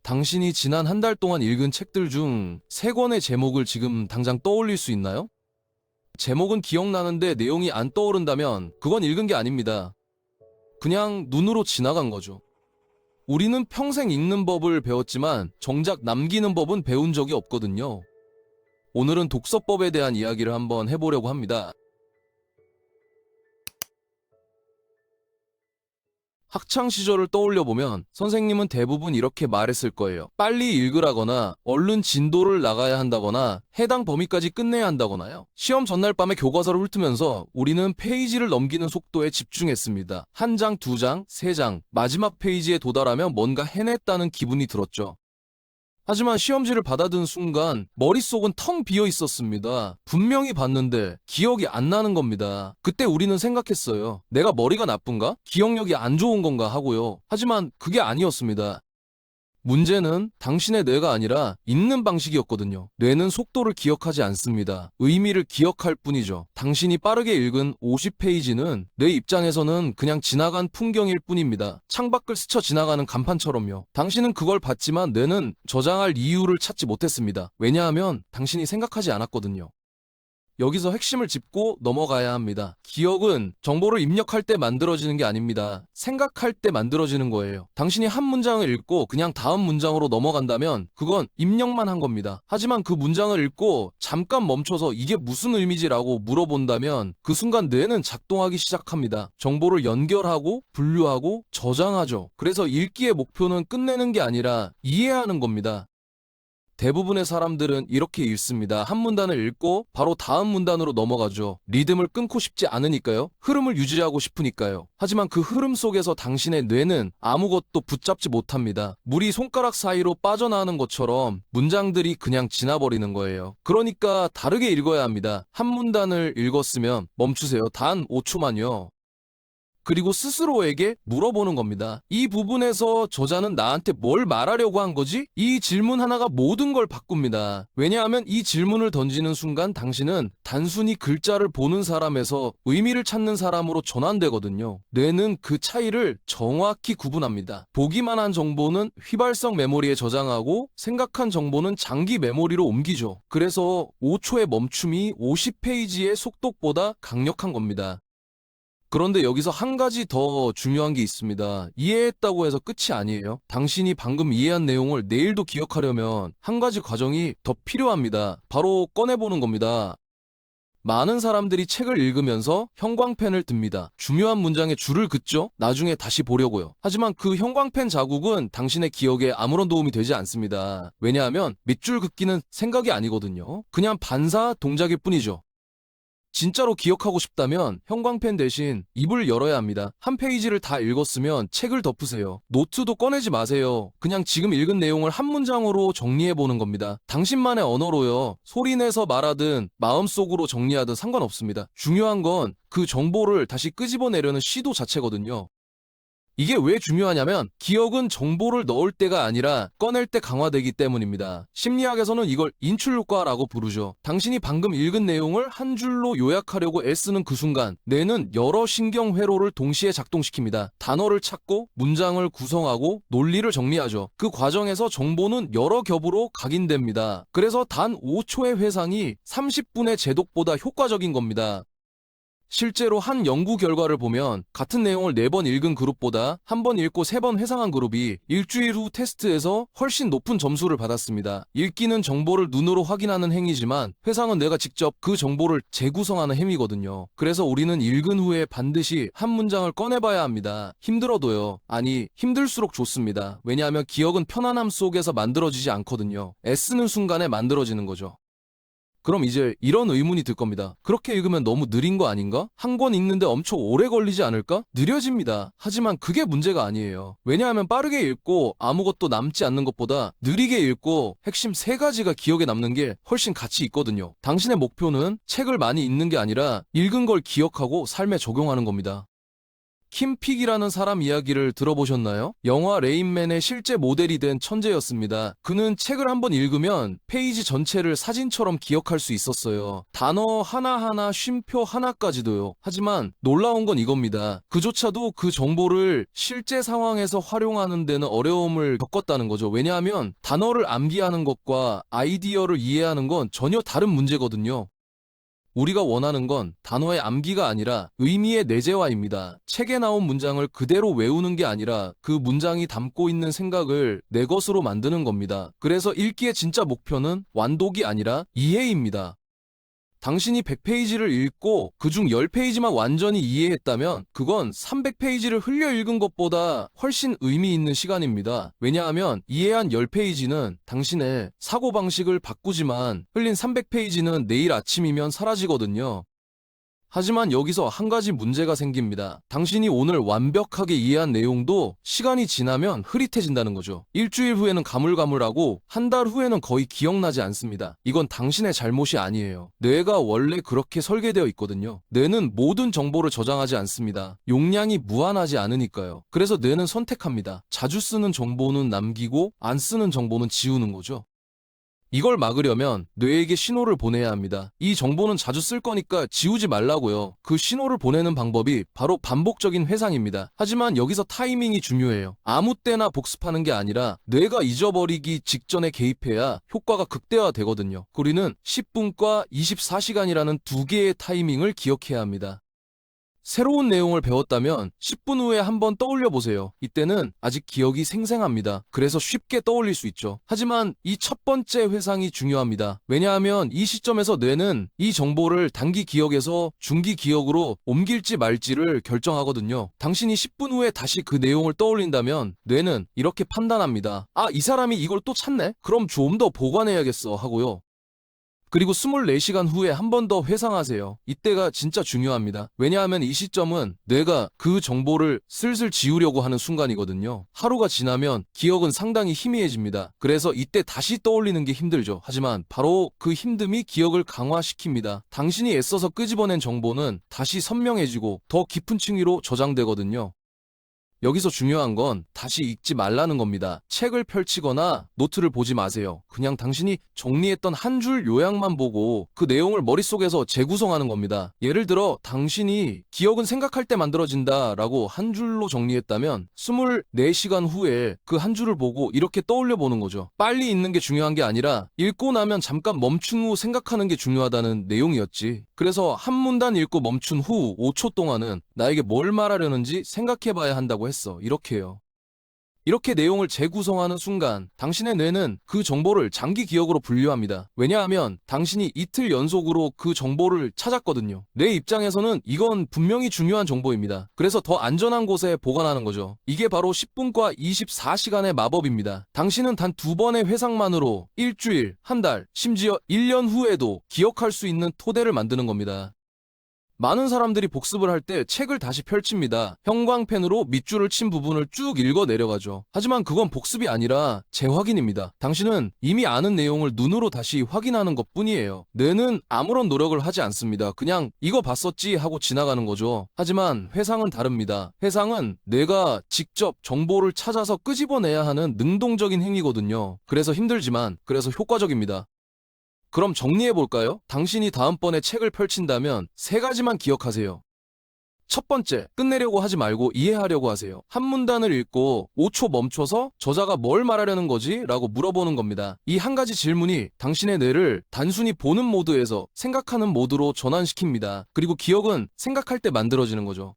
당신이 지난 한 달 동안 읽은 책들 중 3권의 제목을 지금 당장 떠올릴 수 있나요? 제목은 기억나는데 내용이 안 떠오른다면 그건 읽은 게 아닙니다. 그냥 눈으로 지나간 거죠. 우리는 평생 읽는 법을 배웠지만 정작 남기는 법은 배운 적이 없거든요. 오늘은 독서법에 대한 이야기를 한번 해보려고 합니다. 학창 시절을 떠올려보면 선생님은 대부분 이렇게 말했을 거예요. 빨리 읽으라거나 얼른 진도를 나가야 한다거나 해당 범위까지 끝내야 한다거나요. 시험 전날 밤에 교과서를 훑으면서 우리는 페이지를 넘기는 속도에 집중했습니다. 한 장, 2장, 3장, 마지막 페이지에 도달하면 뭔가 해냈다는 기분이 들었죠. 하지만 시험지를 받아든 순간 머릿속은 텅 비어 있었습니다. 분명히 봤는데 기억이 안 나는 겁니다. 그때 우리는 생각했어요. 내가 머리가 나쁜가? 기억력이 안 좋은 건가 하고요. 하지만 그게 아니었습니다. 문제는 당신의 뇌가 아니라 읽는 방식이었거든요. 뇌는 속도를 기억하지 않습니다. 의미를 기억할 뿐이죠. 당신이 빠르게 읽은 50페이지는 내 입장에서는 그냥 지나간 풍경일 뿐입니다. 창밖을 스쳐 지나가는 간판처럼요. 당신은 그걸 봤지만 뇌는 저장할 이유를 찾지 못했습니다. 왜냐하면 당신이 생각하지 않았거든요. 여기서 핵심을 짚고 넘어가야 합니다. 기억은 정보를 입력할 때 만들어지는 게 아닙니다. 생각할 때 만들어지는 거예요. 당신이 한 문장을 읽고 그냥 다음 문장으로 넘어간다면 그건 입력만 한 겁니다. 하지만 그 문장을 읽고 잠깐 멈춰서 이게 무슨 의미지라고 물어본다면 그 순간 뇌는 작동하기 시작합니다. 정보를 연결하고 분류하고 저장하죠. 그래서 읽기의 목표는 끝내는 게 아니라 이해하는 겁니다. 대부분의 사람들은 이렇게 읽습니다. 한 문단을 읽고 바로 다음 문단으로 넘어가죠. 리듬을 끊고 싶지 않으니까요. 흐름을 유지하고 싶으니까요. 하지만 그 흐름 속에서 당신의 뇌는 아무것도 붙잡지 못합니다. 물이 손가락 사이로 빠져나가는 것처럼 문장들이 그냥 지나버리는 거예요. 그러니까 다르게 읽어야 합니다. 한 문단을 읽었으면 멈추세요. 단 5초만요. 그리고 스스로에게 물어보는 겁니다. 이 부분에서 저자는 나한테 뭘 말하려고 한 거지? 이 질문 하나가 모든 걸 바꿉니다. 왜냐하면 이 질문을 던지는 순간 당신은 단순히 글자를 보는 사람에서 의미를 찾는 사람으로 전환되거든요. 뇌는 그 차이를 정확히 구분합니다. 보기만 한 정보는 휘발성 메모리에 저장하고 생각한 정보는 장기 메모리로 옮기죠. 그래서 5초의 멈춤이 50페이지의 속독보다 강력한 겁니다. 그런데 여기서 한 가지 더 중요한 게 있습니다. 이해했다고 해서 끝이 아니에요. 당신이 방금 이해한 내용을 내일도 기억하려면 한 가지 과정이 더 필요합니다. 바로 꺼내보는 겁니다. 많은 사람들이 책을 읽으면서 형광펜을 듭니다. 중요한 문장에 줄을 긋죠? 나중에 다시 보려고요. 하지만 그 형광펜 자국은 당신의 기억에 아무런 도움이 되지 않습니다. 왜냐하면 밑줄 긋기는 생각이 아니거든요. 그냥 반사 동작일 뿐이죠. 진짜로 기억하고 싶다면 형광펜 대신 입을 열어야 합니다. 한 페이지를 다 읽었으면 책을 덮으세요. 노트도 꺼내지 마세요. 그냥 지금 읽은 내용을 한 문장으로 정리해보는 겁니다. 당신만의 언어로요. 소리내서 말하든 마음속으로 정리하든 상관없습니다. 중요한 건 그 정보를 다시 끄집어내려는 시도 자체거든요. 이게 왜 중요하냐면 기억은 정보를 넣을 때가 아니라 꺼낼 때 강화되기 때문입니다. 심리학에서는 이걸 인출효과라고 부르죠. 당신이 방금 읽은 내용을 한 줄로 요약하려고 애쓰는 그 순간 뇌는 여러 신경회로를 동시에 작동시킵니다. 단어를 찾고 문장을 구성하고 논리를 정리하죠. 그 과정에서 정보는 여러 겹으로 각인됩니다. 그래서 단 5초의 회상이 30분의 제독보다 효과적인 겁니다. 실제로 한 연구 결과를 보면 같은 내용을 4번 읽은 그룹보다 한 번 읽고 3번 회상한 그룹이 일주일 후 테스트에서 훨씬 높은 점수를 받았습니다. 읽기는 정보를 눈으로 확인하는 행위지만 회상은 내가 직접 그 정보를 재구성하는 행위거든요. 그래서 우리는 읽은 후에 반드시 한 문장을 꺼내봐야 합니다. 힘들어도요. 아니, 힘들수록 좋습니다. 왜냐하면 기억은 편안함 속에서 만들어지지 않거든요. 애쓰는 순간에 만들어지는 거죠. 그럼 이제 이런 의문이 들 겁니다. 그렇게 읽으면 너무 느린 거 아닌가? 한 권 읽는데 엄청 오래 걸리지 않을까? 느려집니다. 하지만 그게 문제가 아니에요. 왜냐하면 빠르게 읽고 아무것도 남지 않는 것보다 느리게 읽고 핵심 3가지가 기억에 남는 게 훨씬 가치 있거든요. 당신의 목표는 책을 많이 읽는 게 아니라 읽은 걸 기억하고 삶에 적용하는 겁니다. 킴픽이라는 사람 이야기를 들어보셨나요? 영화 레인맨의 실제 모델이 된 천재였습니다. 그는 책을 한번 읽으면 페이지 전체를 사진처럼 기억할 수 있었어요. 단어 하나하나 쉼표 하나까지도요. 하지만 놀라운 건 이겁니다. 그조차도 그 정보를 실제 상황에서 활용하는 데는 어려움을 겪었다는 거죠. 왜냐하면 단어를 암기하는 것과 아이디어를 이해하는 건 전혀 다른 문제거든요. 우리가 원하는 건 단어의 암기가 아니라 의미의 내재화입니다. 책에 나온 문장을 그대로 외우는 게 아니라 그 문장이 담고 있는 생각을 내 것으로 만드는 겁니다. 그래서 읽기의 진짜 목표는 완독이 아니라 이해입니다. 당신이 100페이지를 읽고 그중 10페이지만 완전히 이해했다면 그건 300페이지를 흘려 읽은 것보다 훨씬 의미 있는 시간입니다. 왜냐하면 이해한 10페이지는 당신의 사고방식을 바꾸지만 흘린 300페이지는 내일 아침이면 사라지거든요. 하지만 여기서 한 가지 문제가 생깁니다. 당신이 오늘 완벽하게 이해한 내용도 시간이 지나면 흐릿해진다는 거죠. 일주일 후에는 가물가물하고 한 달 후에는 거의 기억나지 않습니다. 이건 당신의 잘못이 아니에요. 뇌가 원래 그렇게 설계되어 있거든요. 뇌는 모든 정보를 저장하지 않습니다. 용량이 무한하지 않으니까요. 그래서 뇌는 선택합니다. 자주 쓰는 정보는 남기고 안 쓰는 정보는 지우는 거죠. 이걸 막으려면 뇌에게 신호를 보내야 합니다. 이 정보는 자주 쓸 거니까 지우지 말라고요. 그 신호를 보내는 방법이 바로 반복적인 회상입니다. 하지만 여기서 타이밍이 중요해요. 아무 때나 복습하는 게 아니라 뇌가 잊어버리기 직전에 개입해야 효과가 극대화되거든요. 우리는 10분과 24시간이라는 두 개의 타이밍을 기억해야 합니다. 새로운 내용을 배웠다면 10분 후에 한번 떠올려 보세요. 이때는 아직 기억이 생생합니다. 그래서 쉽게 떠올릴 수 있죠. 하지만 이 첫 번째 회상이 중요합니다. 왜냐하면 이 시점에서 뇌는 이 정보를 단기 기억에서 중기 기억으로 옮길지 말지를 결정하거든요. 당신이 10분 후에 다시 그 내용을 떠올린다면 뇌는 이렇게 판단합니다. 아, 이 사람이 이걸 또 찾네? 그럼 좀 더 보관해야겠어 하고요. 그리고 24시간 후에 한 번 더 회상하세요. 이때가 진짜 중요합니다. 왜냐하면 이 시점은 뇌가 그 정보를 슬슬 지우려고 하는 순간이거든요. 하루가 지나면 기억은 상당히 희미해집니다. 그래서 이때 다시 떠올리는 게 힘들죠. 하지만 바로 그 힘듦이 기억을 강화시킵니다. 당신이 애써서 끄집어낸 정보는 다시 선명해지고 더 깊은 층위로 저장되거든요. 여기서 중요한 건 다시 읽지 말라는 겁니다. 책을 펼치거나 노트를 보지 마세요. 그냥 당신이 정리했던 한 줄 요약만 보고 그 내용을 머릿속에서 재구성하는 겁니다. 예를 들어 당신이 기억은 생각할 때 만들어진다 라고 한 줄로 정리했다면 24시간 후에 그 한 줄을 보고 이렇게 떠올려 보는 거죠. 빨리 읽는 게 중요한 게 아니라 읽고 나면 잠깐 멈춘 후 생각하는 게 중요하다는 내용이었지. 그래서 한 문단 읽고 멈춘 후 5초 동안은 나에게 뭘 말하려는지 생각해 봐야 한다고 했어. 이렇게요. 이렇게 내용을 재구성하는 순간 당신의 뇌는 그 정보를 장기 기억으로 분류합니다. 왜냐하면 당신이 이틀 연속으로 그 정보를 찾았거든요. 내 입장에서는 이건 분명히 중요한 정보입니다. 그래서 더 안전한 곳에 보관하는 거죠. 이게 바로 10분과 24시간의 마법입니다. 당신은 단 2번의 회상만으로 일주일, 한 달, 심지어 1년 후에도 기억할 수 있는 토대를 만드는 겁니다. 많은 사람들이 복습을 할 때 책을 다시 펼칩니다. 형광펜으로 밑줄을 친 부분을 쭉 읽어 내려가죠. 하지만 그건 복습이 아니라 재확인입니다. 당신은 이미 아는 내용을 눈으로 다시 확인하는 것뿐이에요. 뇌는 아무런 노력을 하지 않습니다. 그냥 이거 봤었지 하고 지나가는 거죠. 하지만 회상은 다릅니다. 회상은 내가 직접 정보를 찾아서 끄집어내야 하는 능동적인 행위거든요. 그래서 힘들지만 그래서 효과적입니다. 그럼 정리해볼까요? 당신이 다음번에 책을 펼친다면 3가지만 기억하세요. 첫 번째, 끝내려고 하지 말고 이해하려고 하세요. 한 문단을 읽고 5초 멈춰서 저자가 뭘 말하려는 거지? 라고 물어보는 겁니다. 이 한 가지 질문이 당신의 뇌를 단순히 보는 모드에서 생각하는 모드로 전환시킵니다. 그리고 기억은 생각할 때 만들어지는 거죠.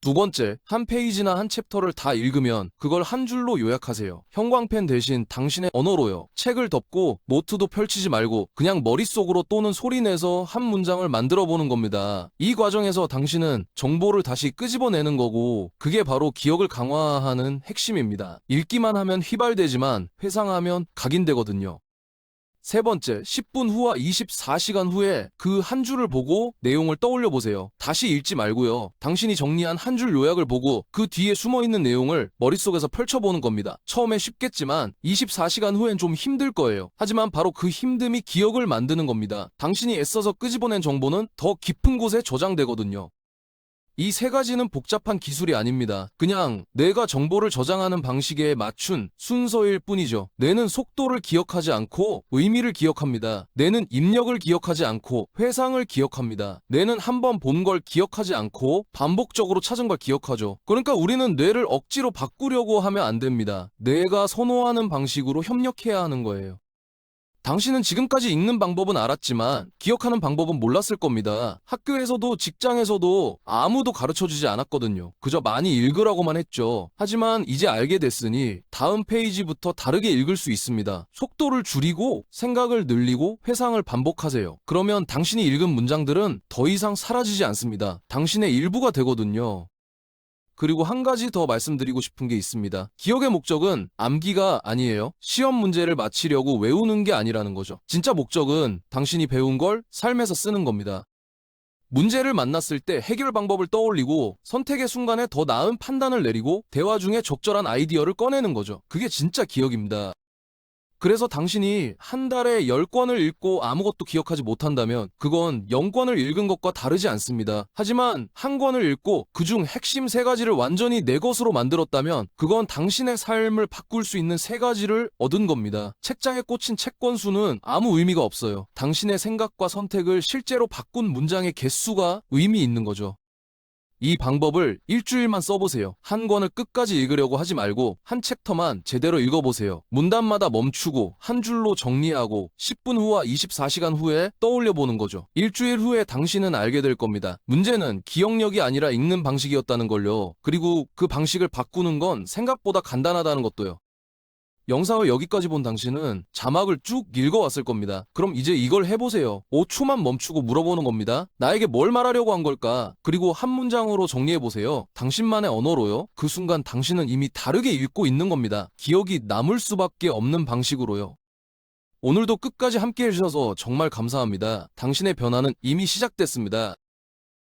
두 번째, 한 페이지나 한 챕터를 다 읽으면 그걸 한 줄로 요약하세요. 형광펜 대신 당신의 언어로요. 책을 덮고 노트도 펼치지 말고 그냥 머릿속으로 또는 소리내서 한 문장을 만들어 보는 겁니다. 이 과정에서 당신은 정보를 다시 끄집어내는 거고 그게 바로 기억을 강화하는 핵심입니다. 읽기만 하면 휘발되지만 회상하면 각인되거든요. 세 번째, 10분 후와 24시간 후에 그 한 줄을 보고 내용을 떠올려 보세요. 다시 읽지 말고요. 당신이 정리한 한 줄 요약을 보고 그 뒤에 숨어있는 내용을 머릿속에서 펼쳐보는 겁니다. 처음에 쉽겠지만 24시간 후엔 좀 힘들 거예요. 하지만 바로 그 힘듦이 기억을 만드는 겁니다. 당신이 애써서 끄집어낸 정보는 더 깊은 곳에 저장되거든요. 이 세 가지는 복잡한 기술이 아닙니다. 그냥 내가 정보를 저장하는 방식에 맞춘 순서일 뿐이죠. 뇌는 속도를 기억하지 않고 의미를 기억합니다. 뇌는 입력을 기억하지 않고 회상을 기억합니다. 뇌는 한 번 본 걸 기억하지 않고 반복적으로 찾은 걸 기억하죠. 그러니까 우리는 뇌를 억지로 바꾸려고 하면 안 됩니다. 뇌가 선호하는 방식으로 협력해야 하는 거예요. 당신은 지금까지 읽는 방법은 알았지만 기억하는 방법은 몰랐을 겁니다. 학교에서도 직장에서도 아무도 가르쳐주지 않았거든요. 그저 많이 읽으라고만 했죠. 하지만 이제 알게 됐으니 다음 페이지부터 다르게 읽을 수 있습니다. 속도를 줄이고 생각을 늘리고 회상을 반복하세요. 그러면 당신이 읽은 문장들은 더 이상 사라지지 않습니다. 당신의 일부가 되거든요. 그리고 한 가지 더 말씀드리고 싶은 게 있습니다. 기억의 목적은 암기가 아니에요. 시험 문제를 맞히려고 외우는 게 아니라는 거죠. 진짜 목적은 당신이 배운 걸 삶에서 쓰는 겁니다. 문제를 만났을 때 해결 방법을 떠올리고 선택의 순간에 더 나은 판단을 내리고 대화 중에 적절한 아이디어를 꺼내는 거죠. 그게 진짜 기억입니다. 그래서 당신이 한 달에 10권을 읽고 아무것도 기억하지 못한다면 그건 0권을 읽은 것과 다르지 않습니다. 하지만 한 권을 읽고 그중 핵심 3가지를 완전히 내 것으로 만들었다면 그건 당신의 삶을 바꿀 수 있는 3가지를 얻은 겁니다. 책장에 꽂힌 책권 수는 아무 의미가 없어요. 당신의 생각과 선택을 실제로 바꾼 문장의 개수가 의미 있는 거죠. 이 방법을 일주일만 써보세요. 한 권을 끝까지 읽으려고 하지 말고 한 챕터만 제대로 읽어보세요. 문단마다 멈추고 한 줄로 정리하고 10분 후와 24시간 후에 떠올려보는 거죠. 일주일 후에 당신은 알게 될 겁니다. 문제는 기억력이 아니라 읽는 방식이었다는 걸요. 그리고 그 방식을 바꾸는 건 생각보다 간단하다는 것도요. 영상을 여기까지 본 당신은 자막을 쭉 읽어왔을 겁니다. 그럼 이제 이걸 해보세요. 5초만 멈추고 물어보는 겁니다. 나에게 뭘 말하려고 한 걸까? 그리고 한 문장으로 정리해보세요. 당신만의 언어로요. 그 순간 당신은 이미 다르게 읽고 있는 겁니다. 기억이 남을 수밖에 없는 방식으로요. 오늘도 끝까지 함께 해주셔서 정말 감사합니다. 당신의 변화는 이미 시작됐습니다.